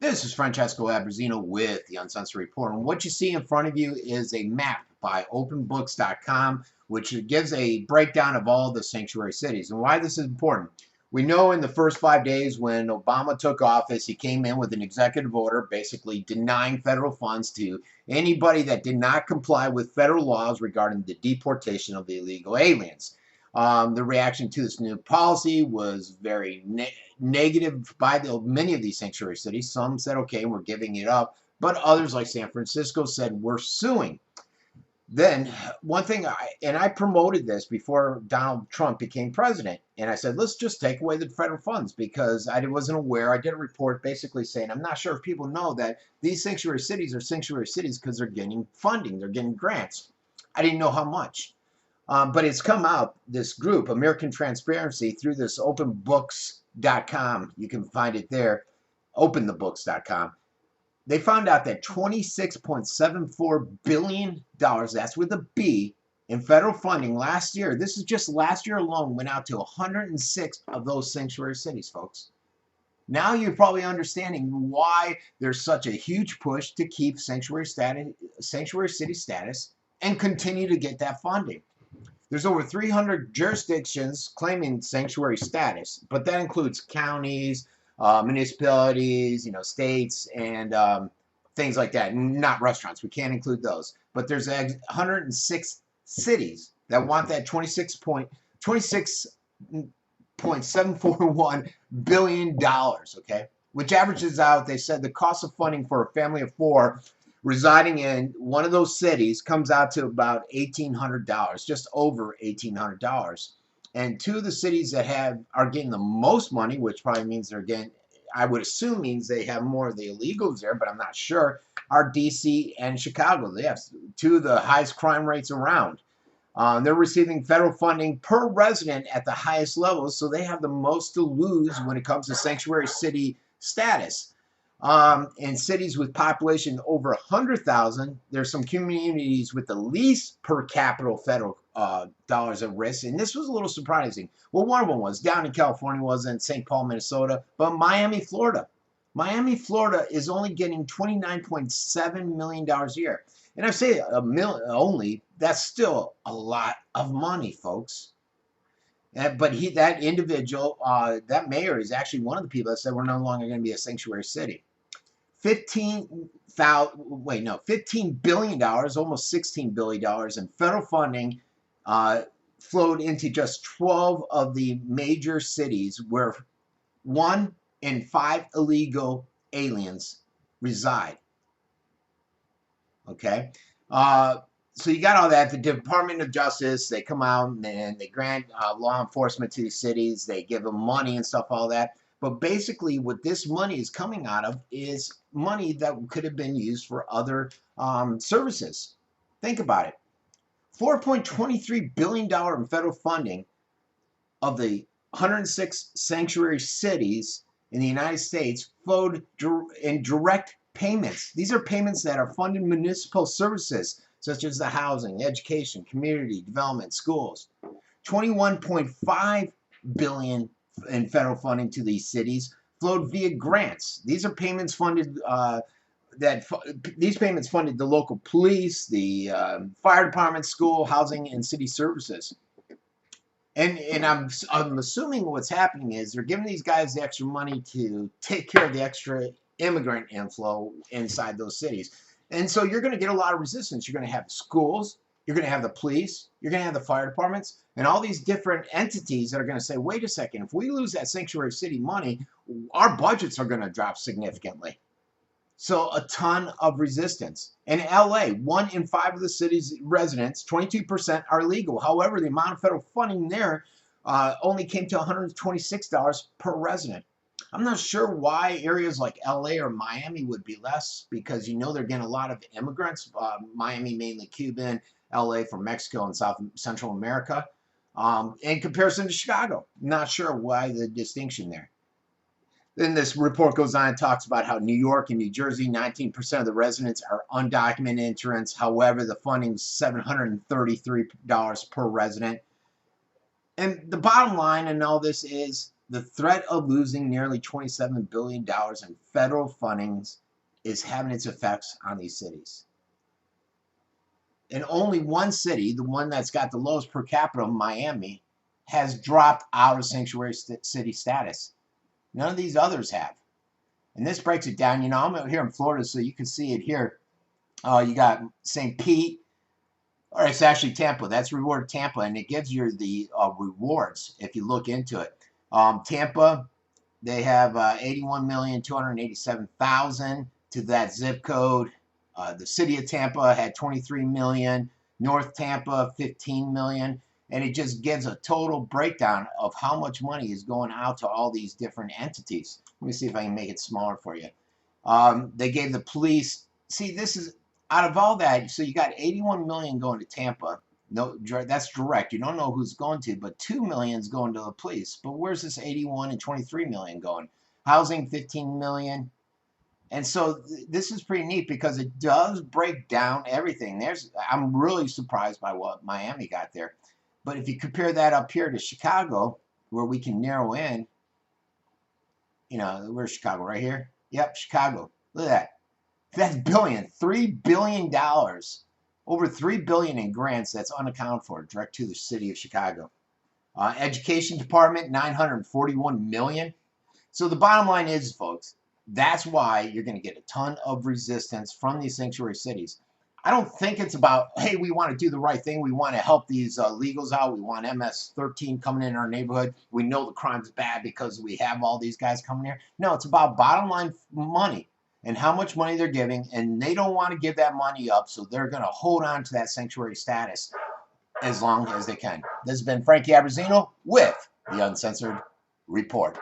This is Francesco Abruzzino with the Uncensored Report, and what you see in front of you is a map by openbooks.com, which gives a breakdown of all the sanctuary cities. And why this is important, we know in the first 5 days when Obama took office, he came in with an executive order basically denying federal funds to anybody that did not comply with federal laws regarding the deportation of the illegal aliens. The reaction to this new policy was very negative by many of these sanctuary cities. Some said, okay, we're giving it up. But others, like San Francisco, said, we're suing. Then one thing, I promoted this before Donald Trump became president, and I said, let's just take away the federal funds because I wasn't aware. I did a report basically saying, I'm not sure if people know that these sanctuary cities are sanctuary cities because they're getting funding, they're getting grants. I didn't know how much. But it's come out, this group, American Transparency, through this openbooks.com. You can find it there, openthebooks.com. They found out that $26.74 billion, that's with a B, in federal funding last year, this is just last year alone, went out to 106 of those sanctuary cities, folks. Now you're probably understanding why there's such a huge push to keep sanctuary city status and continue to get that funding. There's over 300 jurisdictions claiming sanctuary status, but that includes counties, municipalities, states, and things like that. Not restaurants. We can't include those. But there's 106 cities that want that 26.741 billion dollars. Okay, which averages out. They said the cost of funding for a family of four residing in one of those cities comes out to about $1,800, just over $1,800. And two of the cities that are getting the most money, which probably means they're getting, I would assume means they have more of the illegals there, but I'm not sure, are DC and Chicago. They have two of the highest crime rates around. They're receiving federal funding per resident at the highest levels, so they have the most to lose when it comes to sanctuary city status. In cities with population over 100,000, there's some communities with the least per capita federal dollars at risk, and this was a little surprising. Well, one of them was down in California, was in St. Paul, Minnesota, but Miami, Florida. Miami, Florida is only getting $29.7 million a year. And I say only, that's still a lot of money, folks. But that individual, that mayor is actually one of the people that said we're no longer going to be a sanctuary city. $15 billion, almost $16 billion in federal funding flowed into just 12 of the major cities where 1 in 5 illegal aliens reside. Okay? So you got all that. The Department of Justice, they come out and they grant law enforcement to these cities. They give them money and stuff, all that. But basically what this money is coming out of is money that could have been used for other services. Think about it. $4.23 billion in federal funding of the 106 sanctuary cities in the United States flowed in direct payments. These are payments that are funded municipal services such as the housing, education, community development, schools. $21.5 billion in federal funding to these cities flowed via grants. These are payments funded these payments funded the local police, the fire department, school, housing, and city services. And I'm assuming what's happening is they're giving these guys the extra money to take care of the extra immigrant inflow inside those cities. And so you're going to get a lot of resistance. You're going to have schools, you're going to have the police, you're going to have the fire departments, and all these different entities that are going to say, wait a second, if we lose that sanctuary city money, our budgets are going to drop significantly. So a ton of resistance. In LA, 1 in 5 of the city's residents, 22%, are legal. However, the amount of federal funding there only came to $126 per resident. I'm not sure why areas like LA or Miami would be less, because they're getting a lot of immigrants. Miami mainly Cuban, LA from Mexico and Central America. In comparison to Chicago, not sure why the distinction there. Then this report goes on and talks about how New York and New Jersey, 19% of the residents are undocumented entrants. However, the funding is $733 per resident. And the bottom line in all this is The threat of losing nearly $27 billion in federal fundings is having its effects on these cities. And only one city, the one that's got the lowest per capita, Miami, has dropped out of sanctuary city status. None of these others have. And this breaks it down. You know, I'm out here in Florida, so you can see it here. You got St. Pete, or it's actually Tampa. That's Reward Tampa, and it gives you the rewards if you look into it. Tampa, they have 81,287,000 to that zip code. The city of Tampa had 23 million. North Tampa, 15 million. And it just gives a total breakdown of how much money is going out to all these different entities. Let me see if I can make it smaller for you. They gave the police, see, this is out of all that, so you got 81 million going to Tampa. No, that's direct. You don't know who's going to, but 2 million is going to the police. But where's this 81 and 23 million going? Housing, 15 million. And so this is pretty neat because it does break down everything. I'm really surprised by what Miami got there. But if you compare that up here to Chicago, where we can narrow in, you know, where's Chicago? Right here? Yep, Chicago. Look at that. That's $3 billion. Over $3 billion in grants that's unaccounted for, direct to the city of Chicago. Education department, $941 million. So the bottom line is, folks, that's why you're going to get a ton of resistance from these sanctuary cities. I don't think it's about, hey, we want to do the right thing. We want to help these legals out. We want MS-13 coming in our neighborhood. We know the crime's bad because we have all these guys coming here. No, it's about bottom line money and how much money they're giving, and they don't want to give that money up, so they're going to hold on to that sanctuary status as long as they can. This has been Frankie Abruzzino with the Uncensored Report.